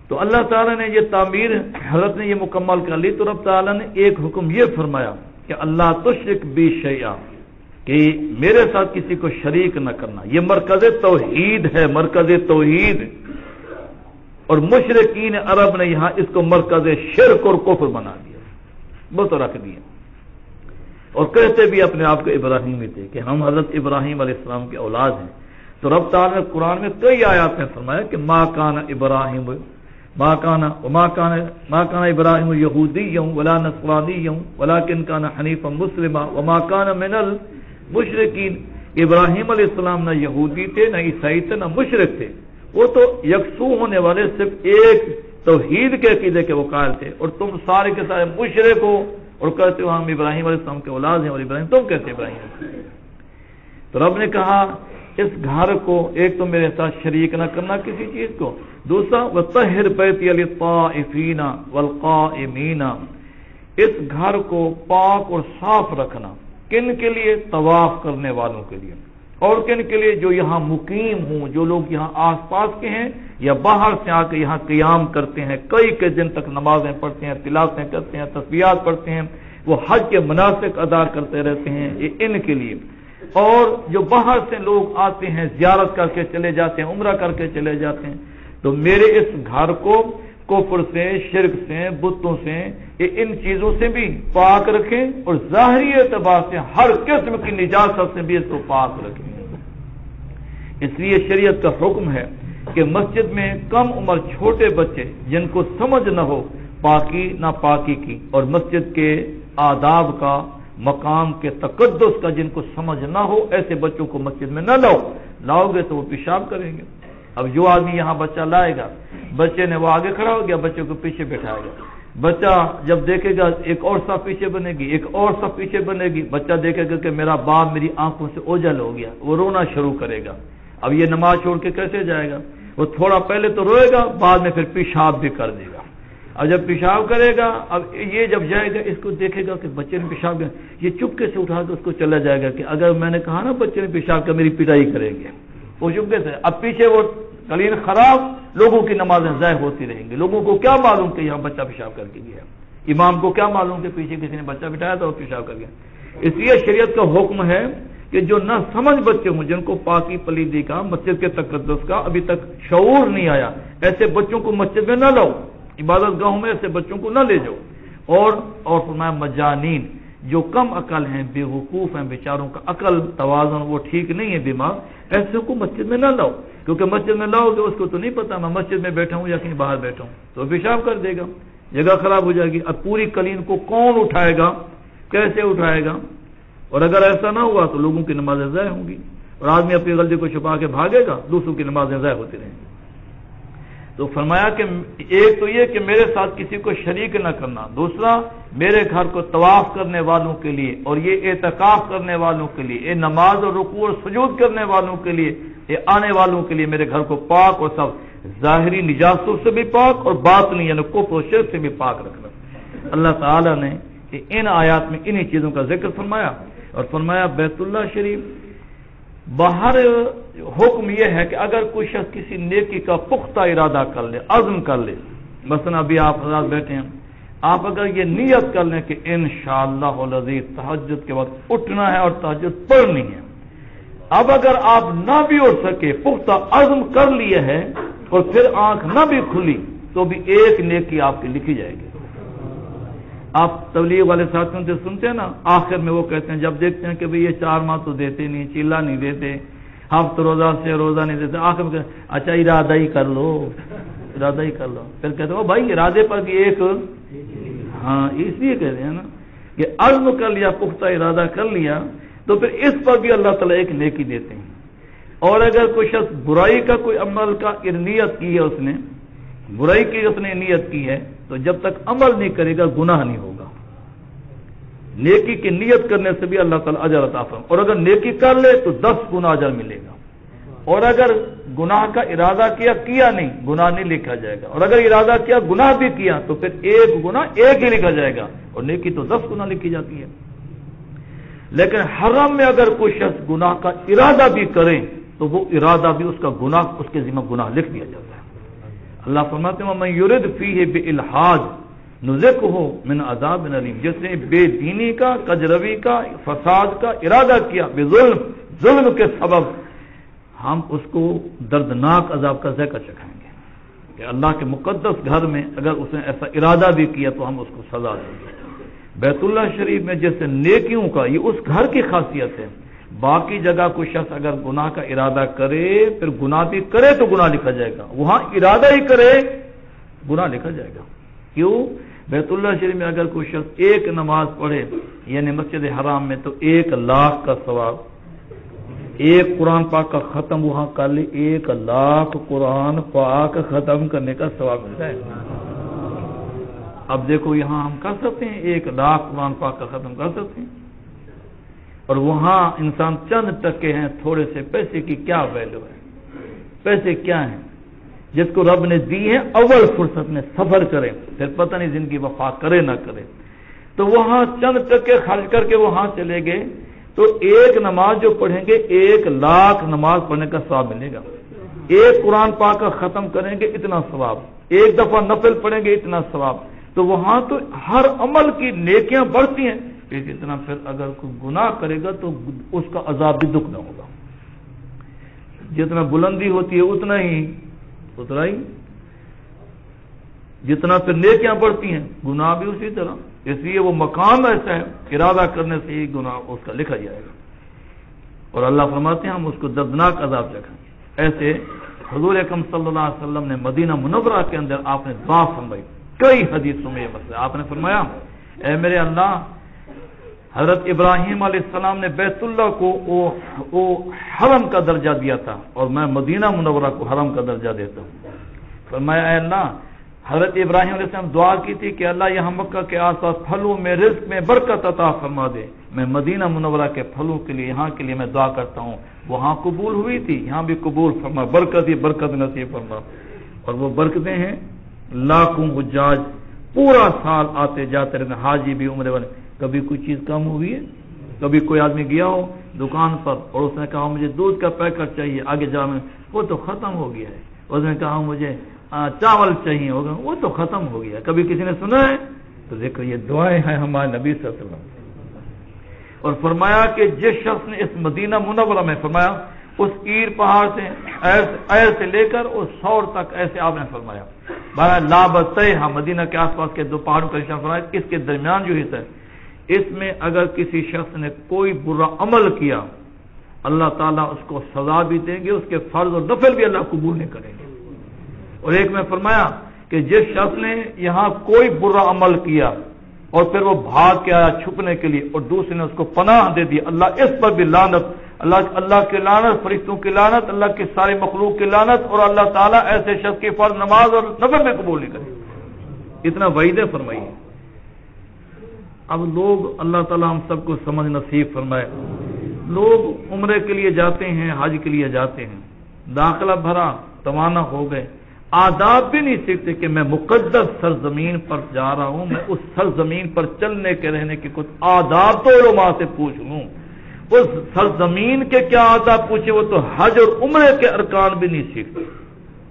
تو اللہ تعالیٰ نے یہ تعمیر حضرت نے یہ مکمل کر لی. تو رب تعالیٰ نے ایک حکم یہ فرمایا کہ اللہ تشرک بی شیئا، کہ میرے ساتھ کسی کو شریک نہ کرنا. یہ مرکز توحید ہے، مرکز توحید. اور مشرکین عرب نے یہاں اس کو مرکز شرک اور کفر بنا دیا، بس رکھ دیا. اور کہتے بھی اپنے آپ کو ابراہیمی تھے کہ ہم حضرت ابراہیم علیہ السلام کے اولاد ہیں. تو رب تعالیٰ نے قرآن میں کئی آیات میں فرمایا کہ ما کان ابراہیم یہودیا ولا نصرانیا ولکن کان حنیفا مسلما وما کان من المشرکین. ابراہیم علیہ السلام نہ یہودی تھے، نہ عیسائی تھے، نہ مشرک تھے. وہ تو یکسو ہونے والے صرف ایک توحید کے عقیدے کے وہ قائل تھے، اور تم سارے کے سارے مشرک ہو اور کہتے ہو ہم ابراہیم علیہ السلام کے اولاد ہیں، اور ابراہیم تم کہتے ابراہیم؟ تو رب نے کہا اس گھر کو ایک تو میرے ساتھ شریک نہ کرنا کسی چیز کو، دوسرا وطہر بیتی للطائفین والقائمین، اس گھر کو پاک اور صاف رکھنا، کن کے لیے؟ طواف کرنے والوں کے لیے، اور کن کے لیے؟ جو یہاں مقیم ہوں، جو لوگ یہاں آس پاس کے ہیں یا باہر سے آ کے یہاں قیام کرتے ہیں، کئی دن تک نمازیں پڑھتے ہیں، تلاوتیں کرتے ہیں، تسبیحات پڑھتے ہیں، وہ حج کے مناسک ادا کرتے رہتے ہیں، یہ ان کے لیے۔ اور جو باہر سے لوگ آتے ہیں زیارت کر کے چلے جاتے ہیں، عمرہ کر کے چلے جاتے ہیں، تو میرے اس گھر کو کفر سے، شرک سے، بتوں سے، ان چیزوں سے بھی پاک رکھیں، اور ظاہری اعتبار سے ہر قسم کی نجاست سے بھی اس کو پاک رکھیں۔ اس لیے شریعت کا حکم ہے کہ مسجد میں کم عمر چھوٹے بچے جن کو سمجھ نہ ہو پاکی ناپاکی کی، اور مسجد کے آداب کا، مقام کے تقدس کا جن کو سمجھ نہ ہو، ایسے بچوں کو مسجد میں نہ لاؤ گے تو وہ پیشاب کریں گے۔ اب جو آدمی یہاں بچہ لائے گا، بچے نے وہ آگے کھڑا ہو گیا، بچے کو پیچھے بٹھائے گا، بچہ جب دیکھے گا ایک اور صف پیچھے بنے گی، ایک اور صف پیچھے بنے گی، بچہ دیکھے گا کہ میرا باپ میری آنکھوں سے اوجھل ہو گیا، وہ رونا شروع کرے گا۔ اب یہ نماز چھوڑ کے کیسے جائے گا؟ وہ تھوڑا پہلے تو روئے گا، بعد میں پھر پیشاب بھی کر دے گا۔ اب جب پیشاب کرے گا، اب یہ جب جائے گا، اس کو دیکھے گا کہ بچے نے پیشاب کیا، یہ چپکے سے اٹھا کے اس کو چلا جائے گا کہ اگر میں نے کہا نا بچے نے پیشاب کیا میری پٹائی کریں گے، وہ چپکے سے۔ اب پیچھے وہ قلین خراب، لوگوں کی نمازیں ضائع ہوتی رہیں گی، لوگوں کو کیا معلوم کہ یہاں بچہ پیشاب کر کے گیا، امام کو کیا معلوم کہ پیچھے کسی نے بچہ بٹھایا تھا اور پیشاب کر گیا۔ اس لیے شریعت کا حکم ہے کہ جو نہ سمجھ بچے ہوں، جن کو پاکی پلیدی کا، مسجد کے تقدس کا ابھی تک شعور نہیں آیا، ایسے بچوں کو مسجد میں نہ لاؤ، عبادت گاہوں میں ایسے بچوں کو نہ لے جاؤ۔ اور فرمایا مجانین، جو کم عقل ہیں، بے وقوف ہیں، بیچاروں کا عقل توازن وہ ٹھیک نہیں ہے، بیمار، ایسے کو مسجد میں نہ لاؤ، کیونکہ مسجد میں لاؤ گے اس کو تو نہیں پتا میں مسجد میں بیٹھا ہوں یا کہیں باہر بیٹھا ہوں، تو پیشاب کر دے گا، جگہ خراب ہو جائے گی۔ اب پوری قلین کو کون اٹھائے گا، کیسے اٹھائے گا؟ اور اگر ایسا نہ ہوا تو لوگوں کی نمازیں ضائع ہوں گی، اور آدمی اپنی غلطی کو چھپا کے بھاگے گا، دوسروں کی نمازیں ضائع ہوتی رہیں گی۔ تو فرمایا کہ ایک تو یہ کہ میرے ساتھ کسی کو شریک نہ کرنا، دوسرا میرے گھر کو طواف کرنے والوں کے لیے، اور یہ اعتکاف کرنے والوں کے لیے، یہ نماز اور رکوع اور سجود کرنے والوں کے لیے، یہ آنے والوں کے لیے میرے گھر کو پاک اور سب ظاہری نجاستوں سے بھی پاک اور باطنی یعنی کفر و شرک سے بھی پاک رکھنا۔ اللہ تعالیٰ نے ان آیات میں انہی چیزوں کا ذکر فرمایا، اور فرمایا بیت اللہ شریف باہر حکم یہ ہے کہ اگر کوئی شخص کسی نیکی کا پختہ ارادہ کر لے، عزم کر لے، مثلا ابھی آپ حضرات بیٹھے ہیں، آپ اگر یہ نیت کر لیں کہ انشاءاللہ العزیز تہجد کے وقت اٹھنا ہے اور تہجد پڑھنی ہے، اب اگر آپ نہ بھی اٹھ سکے، پختہ عزم کر لیے ہے اور پھر آنکھ نہ بھی کھلی، تو بھی ایک نیکی آپ کی لکھی جائے گی۔ آپ تبلیغ والے ساتھیوں سے سنتے ہیں نا، آخر میں وہ کہتے ہیں جب دیکھتے ہیں کہ بھئی یہ 4 ماہ تو دیتے نہیں، چیلا نہیں دیتے، ہفت روزہ سے روزہ نہیں دیتے، آخر میں کہتے ہیں اچھا ارادہ ہی کر لو، ارادہ ہی کر لو، پھر کہتے ہیں بھائی ارادے پر بھی ایک، ہاں اس لیے کہتے ہیں نا کہ عزم کر لیا، پختہ ارادہ کر لیا، تو پھر اس پر بھی اللہ تعالیٰ ایک نیکی دیتے ہیں۔ اور اگر کوئی شخص برائی کا کوئی عمل کا نیت کی ہے، اس نے برائی کی اس نے نیت کی ہے، تو جب تک عمل نہیں کرے گا گناہ نہیں ہوگا۔ نیکی کی نیت کرنے سے بھی اللہ تعالیٰ اجر عطا فرمائے، اور اگر نیکی کر لے تو 10 گنا اجر ملے گا، اور اگر گناہ کا ارادہ کیا نہیں، گناہ نہیں لکھا جائے گا، اور اگر ارادہ کیا گناہ بھی کیا تو پھر ایک گناہ ایک ہی لکھا جائے گا، اور نیکی تو 10 گنا لکھی جاتی ہے۔ لیکن حرم میں اگر کوئی شخص گناہ کا ارادہ بھی کرے تو وہ ارادہ بھی اس کا گناہ، اس کے ذمہ گناہ لکھ دیا جاتا ہے۔ اللہ فرماتے ہیں وَمَن يُرِدْ فِيهِ بِإِلْحَادٍ نُذِقْهُ مِنْ عَذَابٍ أَلِيمٍ، جس نے بے دینی کا، کجروی کا، فساد کا ارادہ کیا بظلم، ظلم کے سبب، ہم اس کو دردناک عذاب کا ذائقہ چکھائیں گے کہ اللہ کے مقدس گھر میں اگر اس نے ایسا ارادہ بھی کیا تو ہم اس کو سزا دیں گے۔ بیت اللہ شریف میں جیسے نیکیوں کا، یہ اس گھر کی خاصیت ہے، باقی جگہ کوئی شخص اگر گناہ کا ارادہ کرے پھر گناہ بھی کرے تو گناہ لکھا جائے گا، وہاں ارادہ ہی کرے گناہ لکھا جائے گا۔ کیوں؟ بیت اللہ شریف میں اگر کوئی شخص ایک نماز پڑھے یعنی مسجد حرام میں تو 1,00,000 کا ثواب، ایک قرآن پاک کا ختم وہاں کر لے 1,00,000 قرآن پاک ختم کرنے کا ثواب ملتا ہے۔ اب دیکھو یہاں ہم کر سکتے ہیں 1 لاکھ قرآن پاک کا ختم کر سکتے ہیں، اور وہاں انسان چند ٹکے ہیں، تھوڑے سے پیسے کی کیا ویلیو ہے؟ پیسے کیا ہیں جس کو رب نے دی ہے؟ اول فرصت میں صبر کرے، پھر پتہ نہیں زندگی وفا کرے نہ کرے۔ تو وہاں چند ٹکے خرچ کر کے وہاں چلے گئے تو 1 نماز جو پڑھیں گے 1 لاکھ نماز پڑھنے کا ثواب ملے گا، 1 قرآن پاک کا ختم کریں گے اتنا ثواب، 1 دفعہ نفل پڑھیں گے اتنا ثواب۔ تو وہاں تو ہر عمل کی نیکیاں بڑھتی ہیں، اتنا پھر اگر کوئی گناہ کرے گا تو اس کا عذاب بھی دکھ نہ ہوگا، جتنا بلندی ہوتی ہے اتنا ہی جتنا پھر نیکیاں بڑھتی ہیں گناہ بھی اسی طرح، اس لیے وہ مقام ایسا ہے ارادہ کرنے سے ہی گناہ اس کا لکھا جائے گا، اور اللہ فرماتے ہیں ہم اس کو دردناک عذاب چکھائیں۔ ایسے حضور اکرم صلی اللہ علیہ وسلم نے مدینہ منورہ کے اندر آپ نے دعا فرمائی، کئی حدیثوں میں یہ مسئلہ آپ نے فرمایا، اے میرے اللہ، حضرت ابراہیم علیہ السلام نے بیت اللہ کو وہ حرم کا درجہ دیا تھا، اور میں مدینہ منورہ کو حرم کا درجہ دیتا ہوں۔ فرمایا اے اللہ، حضرت ابراہیم علیہ السلام دعا کی تھی کہ اللہ یہاں مکہ کے آس پاس پھلوں میں رزق میں برکت عطا فرما دے، میں مدینہ منورہ کے پھلوں کے لیے یہاں کے لیے میں دعا کرتا ہوں، وہاں قبول ہوئی تھی، یہاں بھی قبول فرما، برکت ہی برکت نصیب فرما، اور وہ برکتیں ہیں لاکھوں حجاج پورا سال آتے جاتے رہتے، حاجی بھی عمرے والے۔ کبھی کوئی چیز کم ہوئی ہے؟ کبھی کوئی آدمی گیا ہو دکان پر اور اس نے کہا مجھے دودھ کا پیکٹ چاہیے، آگے جا میں وہ تو ختم ہو گیا ہے، اس نے کہا مجھے چاول چاہیے ہوگا، وہ تو ختم ہو گیا۔ کبھی کسی نے سنا ہے؟ تو دیکھو یہ دعائیں ہیں ہمارے نبی صلی اللہ علیہ وسلم۔ اور فرمایا کہ جس شخص نے اس مدینہ منورہ میں فرمایا اس کیر پہاڑ سے ایر سے لے کر اس سور تک، ایسے آپ نے فرمایا بارہ لابطہ مدینہ کے آس پاس کے 2 پہاڑوں کا نشان فرمایا، اس کے درمیان جو حصہ ہے اس میں اگر کسی شخص نے کوئی برا عمل کیا اللہ تعالیٰ اس کو سزا بھی دیں گے، اس کے فرض اور نفل بھی اللہ قبول نہیں کریں گے۔ اور ایک میں فرمایا کہ جس شخص نے یہاں کوئی برا عمل کیا اور پھر وہ بھاگ کے آیا چھپنے کے لیے اور دوسرے نے اس کو پناہ دے دی، اللہ اس پر بھی لعنت، اللہ کی لعنت، فرشتوں کی لعنت، اللہ کی ساری مخلوق کی لعنت، اور اللہ تعالیٰ ایسے شخص کی فرض نماز اور نفل میں قبول نہیں کرے۔ اتنا وعیدیں فرمائی ہے۔ اب لوگ اللہ تعالیٰ ہم سب کو سمجھ نصیب فرمائے، لوگ عمرے کے لیے جاتے ہیں، حج کے لیے جاتے ہیں، داخلہ بھرا، روانہ ہو گئے، آداب بھی نہیں سیکھتے کہ میں مقدس سرزمین پر جا رہا ہوں، میں اس سرزمین پر چلنے کے رہنے کے کچھ آداب تو علماء سے پوچھ لوں۔ اس سرزمین کے کیا آداب پوچھے، وہ تو حج اور عمرے کے ارکان بھی نہیں سیکھتے،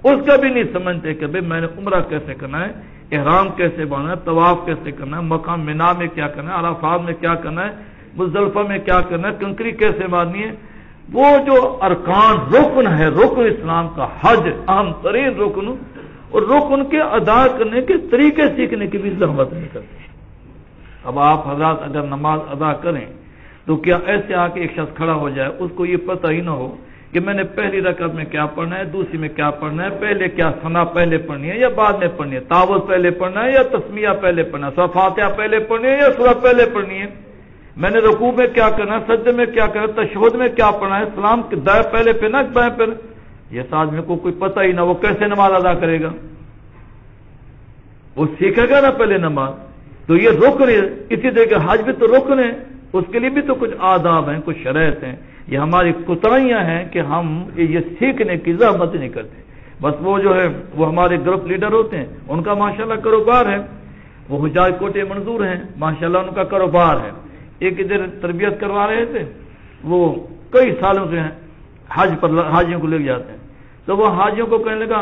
اس کا بھی نہیں سمجھتے کہ بھئی میں نے عمرہ کیسے کرنا ہے، احرام کیسے باندھنا ہے، طواف کیسے کرنا ہے، مقام منا میں کیا کرنا ہے، عرفات میں کیا کرنا ہے، مزدلفہ میں کیا کرنا ہے، کنکری کیسے مارنی ہے۔ وہ جو ارکان رکن ہے، رکن اسلام کا حج اہم ترین رکن، اور رکن کے ادا کرنے کے طریقے سیکھنے کی بھی زحمت نہیں کرتے۔ اب آپ حضرات اگر نماز ادا کریں تو کیا ایسے آ کے ایک شخص کھڑا ہو جائے اس کو یہ پتہ ہی نہ ہو کہ میں نے پہلی رکعت میں کیا پڑھنا ہے، دوسری میں کیا پڑھنا ہے، پہلے کیا ثنا پہلے پڑھنی ہے یا بعد میں پڑھنی ہے، تعوذ پہلے پڑھنا ہے یا تسمیہ پہلے پڑھنا ہے، سورہ فاتحہ پہلے پڑھنی ہے یا سورہ پہلے پڑھنی ہے، میں نے رکوع میں کیا کرنا ہے، سجدے میں کیا کرنا ہے، تشہد میں کیا پڑھنا ہے، سلام کے دائیں پہلے پڑھنا ہے بائیں پہلے، یہ آدمی کو کوئی پتہ ہی نہ، وہ کیسے نماز ادا کرے گا؟ وہ سیکھے گا نا پہلے نماز، تو یہ رکن ہے۔ اسی طرح کہ حج بھی تو رکن ہے، اس کے لیے بھی تو کچھ آداب ہیں، کچھ شرائط ہیں۔ یہ ہماری کوتاہیاں ہیں کہ ہم یہ سیکھنے کی زحمت نہیں کرتے۔ بس وہ جو ہے وہ ہمارے گروپ لیڈر ہوتے ہیں، ان کا ماشاءاللہ کاروبار ہے، وہ حجاج کوٹے منظور ہیں، ماشاءاللہ ان کا کاروبار ہے۔ ایک ادھر تربیت کروا رہے تھے، وہ کئی سالوں سے حج پر حاجیوں کو لے جاتے ہیں، تو وہ حاجیوں کو کہنے لگا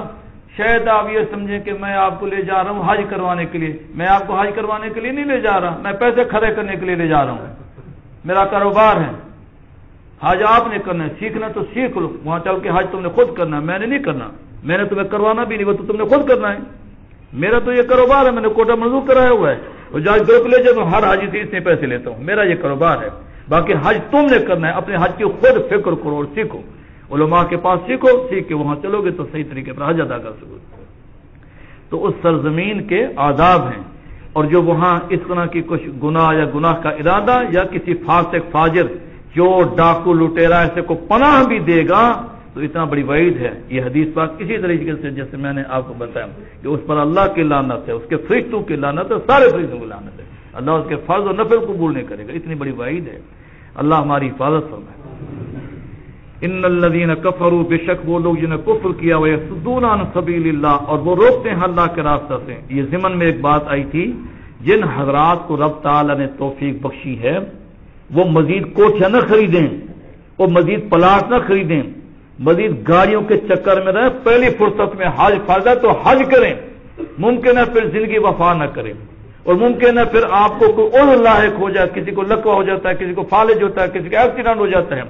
شاید آپ یہ سمجھیں کہ میں آپ کو لے جا رہا ہوں حج کروانے کے لیے، میں آپ کو حج کروانے کے لیے نہیں لے جا رہا، میں پیسے کھڑے کرنے کے لیے لے جا رہا ہوں، میرا کاروبار ہے، حج آپ نے کرنا ہے، سیکھنا تو سیکھ لو، وہاں چل کے حج تم نے خود کرنا ہے، میں نے نہیں کرنا، میں نے تمہیں کروانا بھی نہیں، وہ تو تم نے خود کرنا ہے، میرا تو یہ کاروبار ہے، میں نے کوٹا منظور کرایا ہوا ہے، اور جاج گروپ لے جاتا ہوں، ہر حاجی سے اتنے پیسے لیتا ہوں، میرا یہ کاروبار ہے، باقی حج تم نے کرنا ہے، اپنے حج کی خود فکر کرو اور سیکھو، علماء کے پاس سیکھو، سیکھ کے وہاں چلو گے تو صحیح طریقے پر حج ادا کر سکو۔ تو اس سرزمین کے آداب ہیں، اور جو وہاں اس طرح کی کچھ گناہ یا گناہ کا ارادہ یا کسی فاسق فاجر جو ڈاکو لٹیرا ایسے کو پناہ بھی دے گا تو اتنا بڑی وعید ہے. یہ حدیث پاک اسی طریقے سے جیسے میں نے آپ کو بتایا کہ اس پر اللہ کی لعنت ہے, اس کے فرشتوں کی لعنت ہے, سارے فرشتوں کی لعنت ہے. اللہ اس کے فرض اور نفل قبول نہیں کرے گا. اتنی بڑی وعید ہے. اللہ ہماری حفاظت فرمائے. ان الذین کفروا, بے شک وہ لوگ جنہوں نے کفر کیا, ویصدون عن سبیل اللہ, اور وہ روکتے ہیں اللہ کے راستہ سے. یہ ضمن میں ایک بات آئی تھی, جن حضرات کو رب تعالی نے توفیق بخشی ہے وہ مزید کوٹھیاں نہ خریدیں, وہ مزید پلاٹ نہ خریدیں, مزید گاڑیوں کے چکر میں رہیں. پہلی فرصت میں حج فرض ہے تو حج کریں. ممکن ہے پھر زندگی وفا نہ کریں, اور ممکن ہے پھر آپ کو کوئی عذر لاحق ہو جائے, کسی کو لقوہ ہو جاتا ہے, کسی کو فالج ہوتا ہے, کسی کا ایکسیڈنٹ ہو جاتا ہے,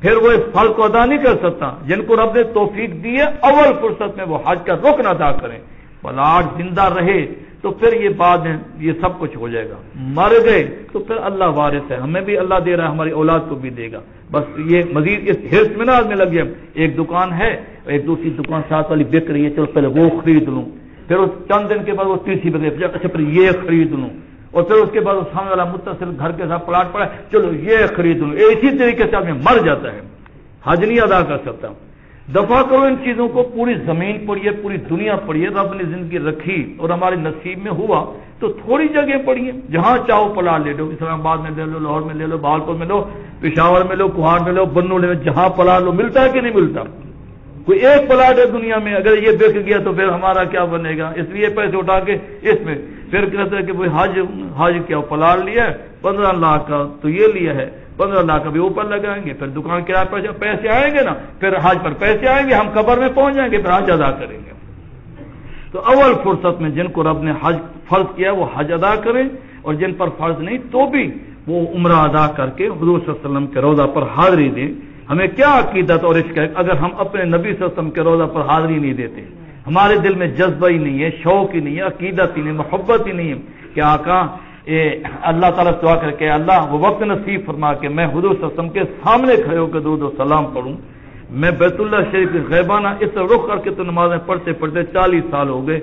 پھر وہ اس فرض کو ادا نہیں کر سکتا. جن کو رب نے توفیق دی ہے اول فرصت میں وہ حج کا رکن ادا کریں. پلاٹ زندہ رہے تو پھر یہ بعد میں یہ سب کچھ ہو جائے گا. مر گئے تو پھر اللہ وارث ہے, ہمیں بھی اللہ دے رہا ہے, ہماری اولاد کو بھی دے گا. بس یہ مزید اس حرص میں نہ آدمی لگ گیا. ایک دکان ہے, ایک دوسری دکان ساتھ والی بک رہی ہے, چلو پہلے وہ خرید لوں, پھر اس چند دن کے بعد وہ تیسری بک رہی ہے, اچھا پھر یہ خرید لوں, اور پھر اس کے بعد سامنے والا متصل گھر کے ساتھ پلاٹ پڑا, چلو یہ خرید لوں. اسی طریقے سے آدمی مر جاتا ہے, حج نہیں ادا کر سکتا. دفع کرو ان چیزوں کو. پوری زمین پڑیے, پوری دنیا پڑیے, رب نے زندگی رکھی اور ہمارے نصیب میں ہوا تو تھوڑی جگہ پڑیے, جہاں چاہو پلاٹ لے لو. اسلام آباد میں لے لو, لاہور میں لے لو, بہاولپور میں لو, پشاور میں لو, کوہاٹ میں لو, بنو میں, جہاں پلاٹ لو. ملتا ہے کہ نہیں ملتا؟ کوئی ایک پلاٹ ہے دنیا میں, اگر یہ بک گیا تو پھر ہمارا کیا بنے گا؟ اس لیے پیسے اٹھا کے اس میں پھر کہتے ہیں کہ حج کیا پلاٹ لیا ہے 15 لاکھ کا, تو یہ لیا ہے 15 لاکھ بھی اوپر لگائیں گے, پھر دکان کرایہ پر پیسے آئیں گے نا, پھر حج پر پیسے آئیں گے, ہم قبر میں پہنچ جائیں گے, پھر حج ادا کریں گے. تو اول فرصت میں جن کو رب نے حج فرض کیا وہ حج ادا کریں, اور جن پر فرض نہیں تو بھی وہ عمرہ ادا کر کے حضور صلی اللہ علیہ وسلم کے روضہ پر حاضری دیں. ہمیں کیا عقیدت اور عشق ہے اگر ہم اپنے نبی صلی اللہ علیہ وسلم کے روضہ پر حاضری نہیں دیتے؟ ہمارے دل میں جذبہ ہی نہیں ہے, شوق ہی نہیں ہے, عقیدت ہی نہیں, محبت ہی نہیں ہے کہ آقا اللہ تعالیٰ سے دعا کر کے اللہ وہ وقت نصیب فرما کے میں حضور صلی اللہ علیہ وسلم کے سامنے کھڑے ہو کے درود و سلام پڑھوں. میں بیت اللہ شریف غیبانہ اس رخ کر کے تو نمازیں پڑھتے پڑھتے 40 سال ہو گئے.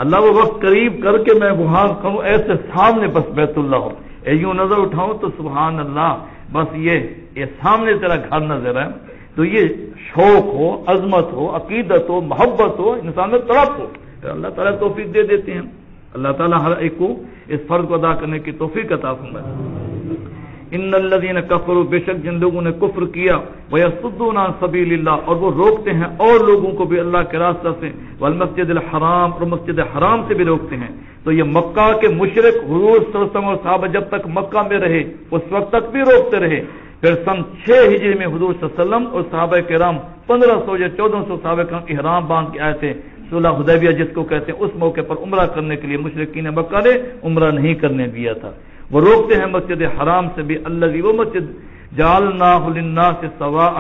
اللہ وہ وقت قریب کر کے میں وہاں کروں, ایسے سامنے بس بیت اللہ ہو, یوں نظر اٹھاؤں تو سبحان اللہ, بس یہ سامنے تیرا گھر نظر ہے. تو یہ شوق ہو, عظمت ہو, عقیدت ہو, محبت ہو, انسان میں تڑپ ہو, پھر اللہ تعالیٰ توفیق دے دیتے ہیں. اللہ تعالیٰ ہر ایک کو اس فرض کو ادا کرنے کی توفیق عطا فرمائے. ان الذین کفروا, بے شک جن لوگوں نے کفر کیا, ویصدون عن سبیل اللہ, اور وہ روکتے ہیں اور لوگوں کو بھی اللہ کے راستہ سے, والمسجد الحرام, اور مسجد حرام سے بھی روکتے ہیں. تو یہ مکہ کے مشرک حضور صلی اللہ علیہ وسلم اور صحابہ جب تک مکہ میں رہے اس وقت تک بھی روکتے رہے. پھر سن 6 ہجری میں حضور صلی اللہ علیہ وسلم اور صحابہ کرام 1500 یا 1400 صحابہ کرام احرام باندھ کے آئے تھے. صلح حدیبیہ جس کو کہتے ہیں, اس موقع پر عمرہ کرنے کے لیے مشرکین مکہ نے عمرہ نہیں کرنے دیا تھا. وہ روکتے ہیں مسجد حرام سے بھی, الذی, وہ مسجد جعلناہ للناس سواء,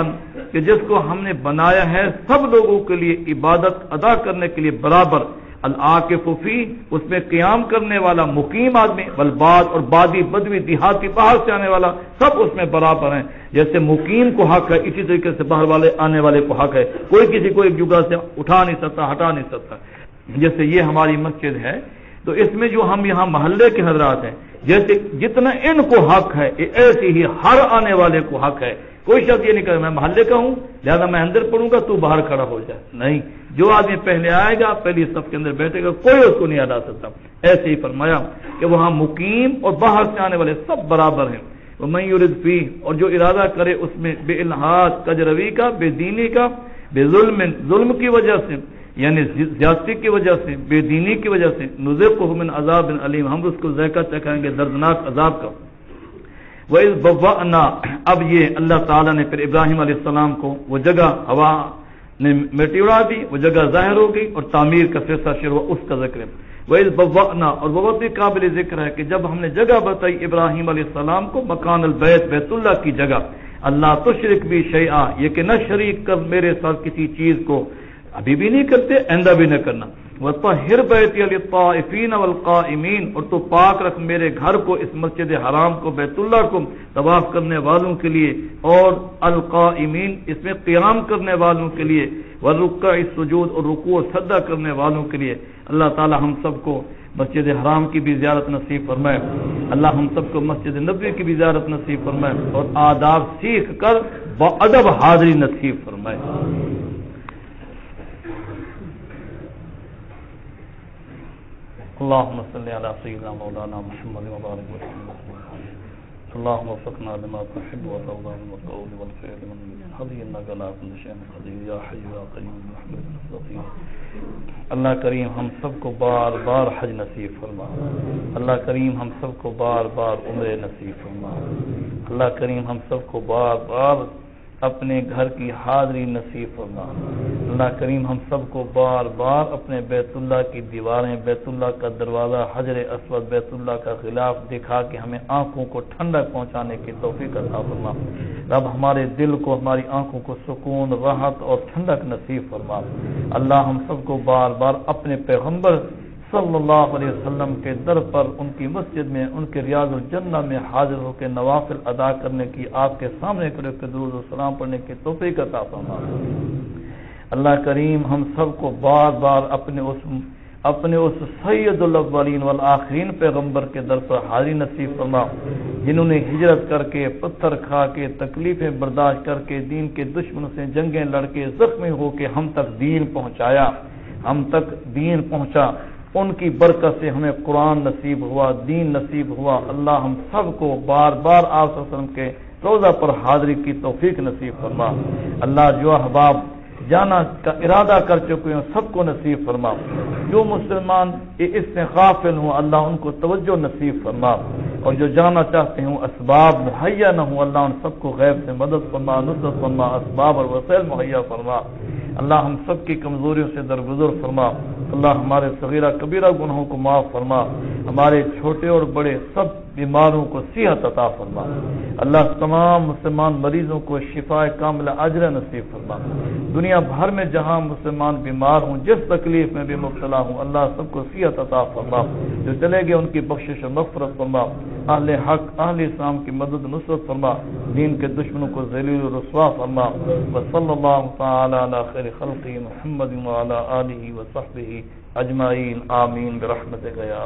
کہ جس کو ہم نے بنایا ہے سب لوگوں کے لیے عبادت ادا کرنے کے لیے برابر. العاکف فی, اس میں قیام کرنے والا مقیم آدمی, والباد, اور بادی بدوی دیہاتی باہر سے آنے والا, سب اس میں برابر ہیں. جیسے مقیم کو حق ہے اسی طریقے سے باہر والے آنے والے کو حق ہے. کوئی کسی کو ایک جگہ سے اٹھا نہیں سکتا, ہٹا نہیں سکتا. جیسے یہ ہماری مسجد ہے تو اس میں جو ہم یہاں محلے کے حضرات ہیں, جیسے جتنا ان کو حق ہے ایسے ہی ہر آنے والے کو حق ہے. کوئی شخص یہ نہیں کہ میں محلے کا ہوں لہذا میں اندر پڑھوں گا تو باہر کھڑا ہو جائے, نہیں. جو آدمی پہلے آئے گا پہلی صف کے اندر بیٹھے گا, کوئی اس کو نہیں ہٹا سکتا. ایسے ہی فرمایا کہ وہاں مقیم اور باہر سے آنے والے سب برابر ہیں. وَمَن يُرِدْ فِيهِ, اور جو ارادہ کرے اس میں بے الحاد, کجروی کا, بے دینی کا, بے ظلم, ظلم کی وجہ سے یعنی زیادتی کی وجہ سے, بے دینی کی وجہ سے, نُذِقْهُ مِنْ عَذَابٍ عَلِيمٍ, ہم اس کو ذائقہ چکھائیں گے دردناک عذاب کا. وَإِذْ بَوَّأْنَا, اب یہ اللہ تعالیٰ نے پھر ابراہیم علیہ السلام کو وہ جگہ ہوا نے مٹی اڑا دی, وہ جگہ ظاہر ہو گئی اور تعمیر کا سلسلہ شروع ہوا, اس کا ذکر ہے. وَإِذْ بَوَّأْنَا, اور وہ بھی قابل ذکر ہے کہ جب ہم نے جگہ بتائی ابراہیم علیہ السلام کو, مکان البیت, بیت اللہ کی جگہ, اللہ تشرک بھی شیئا, یہ کہ نہ شریک کر میرے ساتھ کسی چیز کو, ابھی بھی نہیں کرتے, آئندہ بھی نہ کرنا. وَطَهِّرْ بَيْتِيَ لِلطَّائِفِينَ وَالْقَائِمِينَ, اور تو پاک رکھ میرے گھر کو, اس مسجد حرام کو, بیت اللہ کو, طواف کرنے والوں کے لیے, اور القائمین, اس میں قیام کرنے والوں کے لیے, والرکع السجود, اور رکوع سجدہ کرنے والوں کے لیے. اللہ تعالی ہم سب کو مسجد حرام کی بھی زیارت نصیب فرمائے. اللہ ہم سب کو مسجد نبوی کی بھی زیارت نصیب فرمائے, اور آداب سیکھ کر با ادب حاضری نصیب فرمائے. اللهم صل على سيدنا مولانا محمد وبارك وسلم. اللهم وفقنا لما تحب وترضى من القول والفعل من هدي انك على كل شيء قدير يا حي يا قيوم برحمتك نستغيث. اللہ کریم ہم سب کو بار بار حج نصیب فرما. اللہ کریم ہم سب کو بار بار عمرہ نصیب فرما. اللہ کریم ہم سب کو بار بار اپنے گھر کی حاضری نصیب فرما. اللہ کریم ہم سب کو بار بار اپنے بیت اللہ کی دیواریں، بیت اللہ کا دروازہ، حجر اسود، بیت اللہ کا غلاف دکھا کے ہمیں آنکھوں کو ٹھنڈک پہنچانے کی توفیق عطا فرما. رب ہمارے دل کو، ہماری آنکھوں کو سکون، راحت اور ٹھنڈک نصیب فرما. اللہ ہم سب کو بار بار اپنے پیغمبر صلی اللہ علیہ وسلم کے در پر، ان کی مسجد میں، ان کے ریاض الجنہ میں حاضر ہو کے نوافل ادا کرنے کی، آپ کے سامنے کھڑے کے درود و سلام پڑھنے کی توفیق عطا فرما. اللہ کریم ہم سب کو بار بار اپنے اس سید الاولین والآخرین پیغمبر کے در پر حاضری نصیب فرما، جنہوں نے ہجرت کر کے، پتھر کھا کے، تکلیفیں برداشت کر کے، دین کے دشمنوں سے جنگیں لڑ کے، زخمی ہو کے ہم تک دین پہنچایا، ہم تک دین پہنچا. ان کی برکت سے ہمیں قرآن نصیب ہوا، دین نصیب ہوا. اللہ ہم سب کو بار بار آپ صلی اللہ علیہ وسلم کے روضہ پر حاضری کی توفیق نصیب فرما. اللہ جو احباب جانا کا ارادہ کر چکے ہیں سب کو نصیب فرما. جو مسلمان اس سے غافل ہوں اللہ ان کو توجہ نصیب فرما، اور جو جانا چاہتے ہیں اسباب مہیا نہ ہوں اللہ ان سب کو غیب سے مدد فرما، نصرت فرما، اسباب اور وسائل مہیا فرما. اللہ ہم سب کی کمزوریوں سے درگزر فرما. اللہ ہمارے صغیرہ کبیرہ گناہوں کو معاف فرما. ہمارے چھوٹے اور بڑے سب بیماروں کو صحت عطا فرما. اللہ تمام مسلمان مریضوں کو شفاء کاملہ اجر نصیب فرما. دنیا بھر میں جہاں مسلمان بیمار ہوں، جس تکلیف میں بھی مبتلا ہوں، اللہ سب کو صحت عطا فرما. جو چلے گئے ان کی بخشش و مغفرت فرما. اہل حق، اہل اسلام کی مدد نصرت فرما. دین کے دشمنوں کو ذلیل و رسوا فرما. وصلی اللہ تعالی علی خیر خلقہ محمد وعلی آلہ وصحبہ اجمعین. آمین برحمتک یا